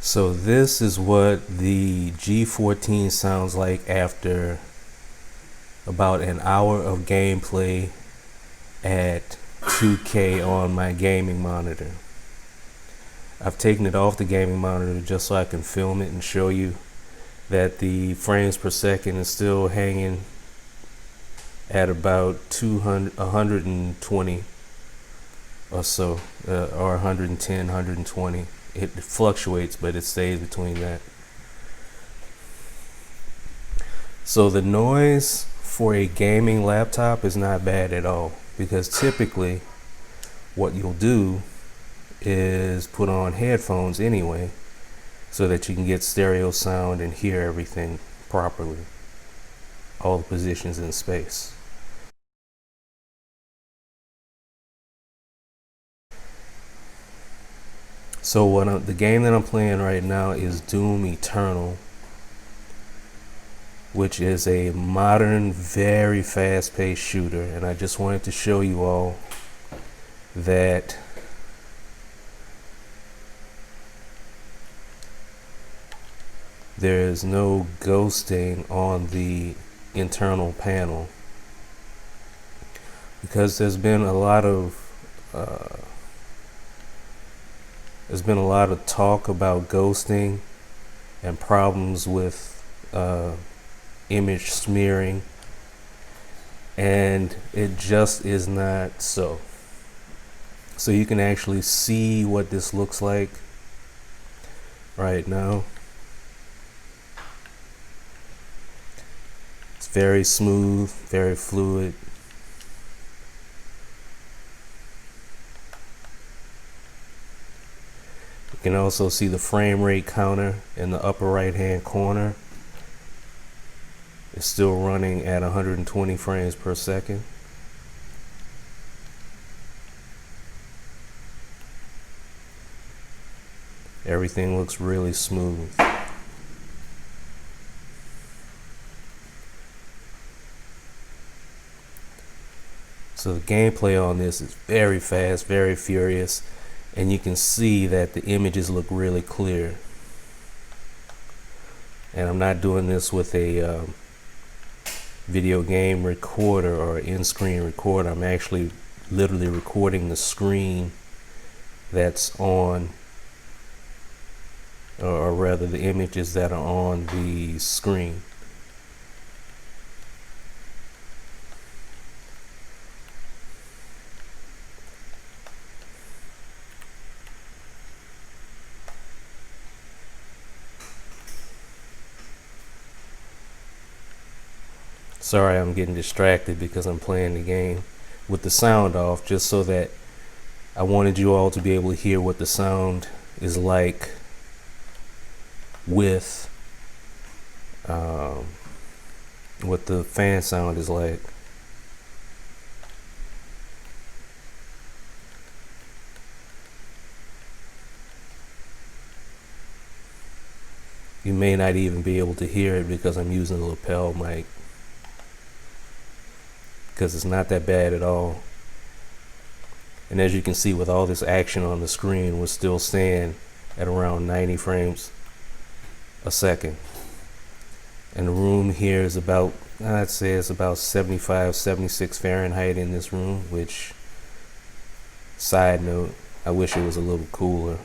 So this is what the G14 sounds like after about an hour of gameplay at 2K on my gaming monitor. I've taken it off the gaming monitor just so I can film it and show you that the frames per second is still hanging at about 120 or so, or 110, 120. It fluctuates, but it stays between that. So the noise for a gaming laptop is not bad at all, because typically what you'll do is put on headphones anyway so that you can get stereo sound and hear everything properly, all the positions in space. So the game that I'm playing right now is Doom Eternal, which is a modern, very fast-paced shooter, and I just wanted to show you all that there is no ghosting on the internal panel, because there's been a lot of talk about ghosting and problems with image smearing, and it just is not so. So you can actually see what this looks like right now. It's very smooth, very fluid. You can also see the frame rate counter in the upper right hand corner. It's still running at 120 frames per second. Everything looks really smooth. So the gameplay on this is very fast, very furious, and you can see that the images look really clear. And I'm not doing this with a video game recorder or in-screen recorder. I'm actually literally recording the screen that's on, or rather the images that are on the screen. Sorry, I'm getting distracted because I'm playing the game with the sound off, just so that I wanted you all to be able to hear what the sound is like with what the fan sound is like. You may not even be able to hear it because I'm using a lapel mic, because it's not that bad at all. And as you can see, with all this action on the screen, we're still staying at around 90 frames a second. And the room here is about, I'd say it's about 75, 76 Fahrenheit in this room, which, side note, I wish it was a little cooler.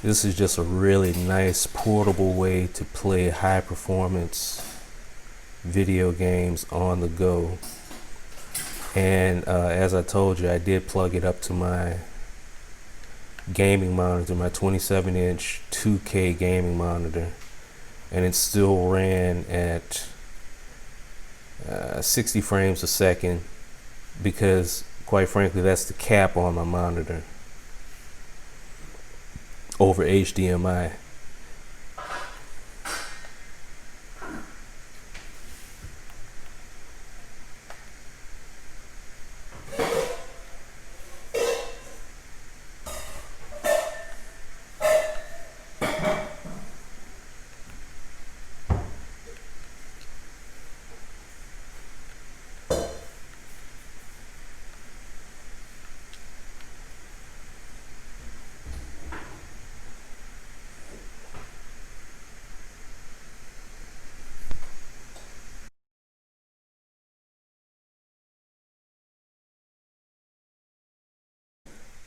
This is just a really nice portable way to play high performance video games on the go. And as I told you, I did plug it up to my gaming monitor, my 27-inch 2K gaming monitor, and it still ran at 60 frames a second, because quite frankly that's the cap on my monitor over HDMI.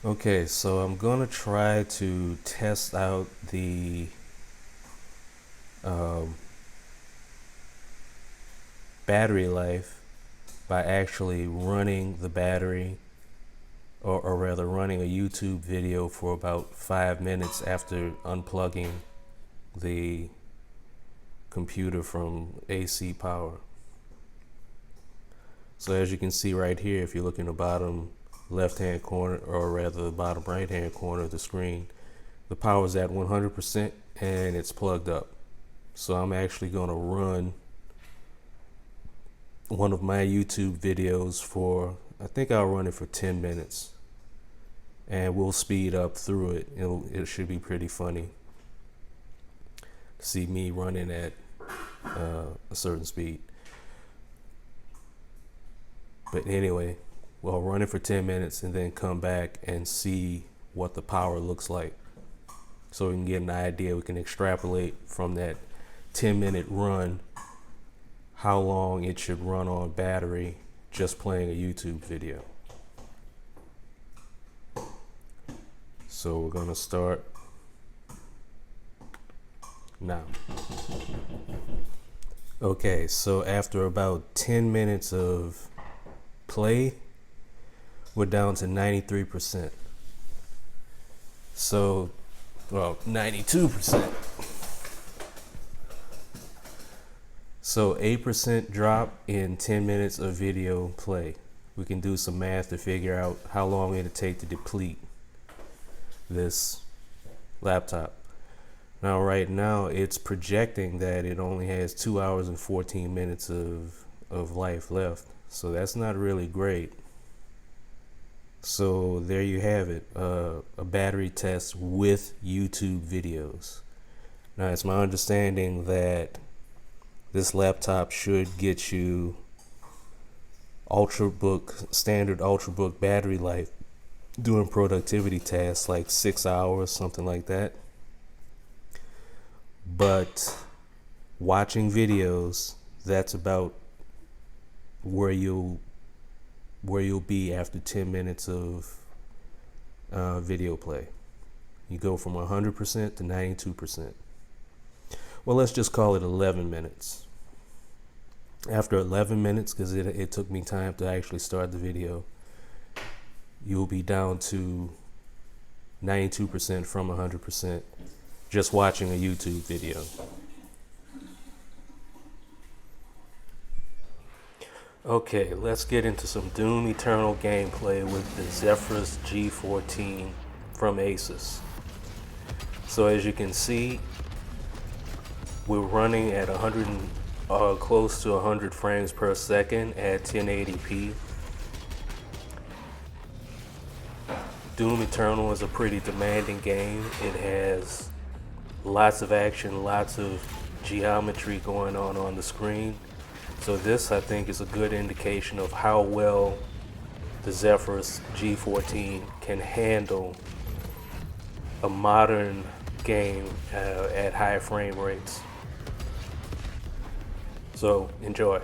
Okay, so I'm gonna try to test out the battery life by actually running the battery, or rather running a YouTube video for about 5 minutes after unplugging the computer from AC power. So as you can see right here, if you look in the bottom left hand corner, or rather the bottom right hand corner of the screen, the power is at 100% and it's plugged up. So I'm actually going to run one of my YouTube videos for, I think I'll run it for 10 minutes, and we'll speed up through it. It should be pretty funny to see me running at a certain speed. But anyway, we'll run it for 10 minutes and then come back and see what the power looks like, so we can get an idea. We can extrapolate from that 10-minute run how long it should run on battery just playing a YouTube video. So we're gonna start now. Okay, so after about 10 minutes of play, we're down to 93%. So, well, 92%. So 8% drop in 10 minutes of video play. We can do some math to figure out how long it'll take to deplete this laptop. Now, right now, it's projecting that it only has 2 hours and 14 minutes of life left. So that's not really great. So there you have it, a battery test with YouTube videos. Now, it's my understanding that this laptop should get you standard Ultrabook battery life doing productivity tasks like 6 hours, something like that. But watching videos, that's about where you'll be after 10 minutes of video play. You go from 100% to 92%. Well, let's just call it 11 minutes. After 11 minutes, because it took me time to actually start the video, you'll be down to 92% from 100% just watching a YouTube video. Okay, let's get into some Doom Eternal gameplay with the Zephyrus G14 from ASUS. So as you can see, we're running at close to 100 frames per second at 1080p. Doom Eternal is a pretty demanding game. It has lots of action, lots of geometry going on the screen. So this, I think, is a good indication of how well the Zephyrus G14 can handle a modern game at high frame rates. So enjoy.